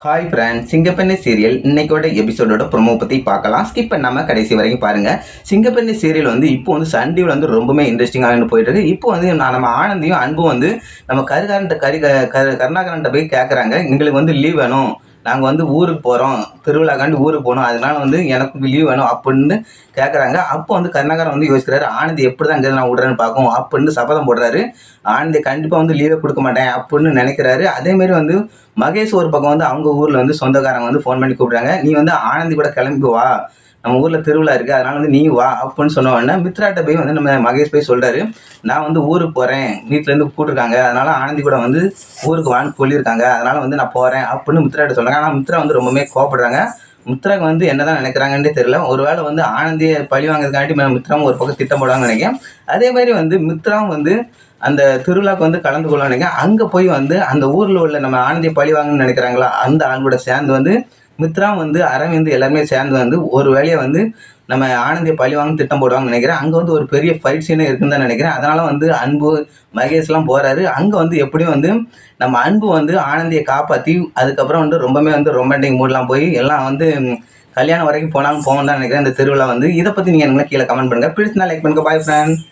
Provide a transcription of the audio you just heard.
Hi friends, சிங்கப்பெண்ணே serial இன்னைக்கோட எபிசோடோட promo பற்றி பார்க்கலாம். ஸ்கிப் பண்ணாமல் கடைசி வரைக்கும் பாருங்கள். சிங்கப்பெண்ணே சீரியல் வந்து இப்போ வந்து சன் டிவியில் வந்து ரொம்பவே இன்ட்ரெஸ்டிங்காக போயிட்டு இருக்கு. இப்போ வந்து நம்ம ஆனந்தியும் அன்பும் வந்து நம்ம கருணாகரன்ட்ட போய் கேட்குறாங்க, எங்களுக்கு வந்து லீவ் வேணும், நாங்கள் வந்து ஊருக்கு போகிறோம், திருவிழாக்காண்டி ஊருக்கு போகணும், அதனால வந்து எனக்கு லீவ் வேணும் அப்படின்னு கேட்குறாங்க. அப்போ வந்து கருணாகரன் வந்து யோசிக்கிறாரு, ஆனந்தி எப்படி தான் இங்கே நான் விட்றேன்னு பார்க்கும் அப்படின்னு சபதம் போடுறாரு. ஆனந்தி கண்டிப்பாக வந்து லீவே கொடுக்க மாட்டேன் அப்படின்னு நினைக்கிறாரு. அதேமாரி வந்து மகேஷ் ஒரு பக்கம் வந்து அவங்க ஊரில் வந்து சொந்தக்காரங்க வந்து ஃபோன் பண்ணி கூப்பிட்றாங்க, நீ வந்து ஆனந்தி கூட கிளம்பி வா, நம்ம ஊரில் திருவிழா இருக்குது, அதனால் வந்து நீ வா அப்படின்னு சொன்ன உடனே மித்ராட்ட போய் வந்து நம்ம மகேஷ் போய் சொல்கிறாரு, நான் வந்து ஊருக்கு போகிறேன், வீட்டிலேருந்து கூப்பிட்ருக்காங்க, அதனால் ஆனந்தி கூட வந்து ஊருக்கு வான்னு சொல்லியிருக்காங்க, அதனால் வந்து நான் போகிறேன் அப்படின்னு மித்ராட்ட சொல்கிறாங்க. ஆனால் மித்ரா வந்து ரொம்பவே கோவப்படுறாங்க. மித்ராக்கு வந்து என்னதான் நினைக்கிறாங்கன்னே தெரியல. ஒருவேளை வந்து ஆனந்தியை பழி வாங்குறதுக்காண்டி மித்ராவும் ஒரு பக்கம் திட்டம் போடுவாங்கன்னு நினைக்கிறேன். அதே மாதிரி வந்து மித்ராவும் வந்து அந்த திருவிழாவுக்கு வந்து கலந்து கொள்ள நினைக்கிறேன். அங்கே போய் வந்து அந்த ஊரில் உள்ள நம்ம ஆனந்தியை பழி வாங்கணும்னு நினைக்கிறாங்களா, அந்த ஆண்களோட சேர்ந்து வந்து மித்ரா வந்து அரவிந்த் எல்லாருமே சேர்ந்து வந்து ஒரு வேலையை வந்து நம்ம ஆனந்தியை பழி வாங்க திட்டம் போடுவாங்கன்னு நினைக்கிறேன். அங்கே வந்து ஒரு பெரிய ஃபைட் சீனே இருக்குன்னு தான் நினைக்கிறேன். அதனால வந்து அன்பு மகேஷ்லாம் போகிறாரு. அங்கே வந்து எப்படியும் வந்து நம்ம அன்பு வந்து ஆனந்தியை காப்பாற்றி அதுக்கப்புறம் வந்து ரொம்பவே வந்து ரொமான்டிக் மூட்லாம் போய் எல்லாம் வந்து கல்யாணம் வரைக்கும் போனாலும் போவோம் தான் நினைக்கிறேன் இந்த திருவிழா வந்து. இதை பற்றி நீங்கள் எனக்கு கீழே கமெண்ட் பண்ணுங்கள். பிடிச்சிருந்தா லைக் பண்ணுங்கள். Bye friends.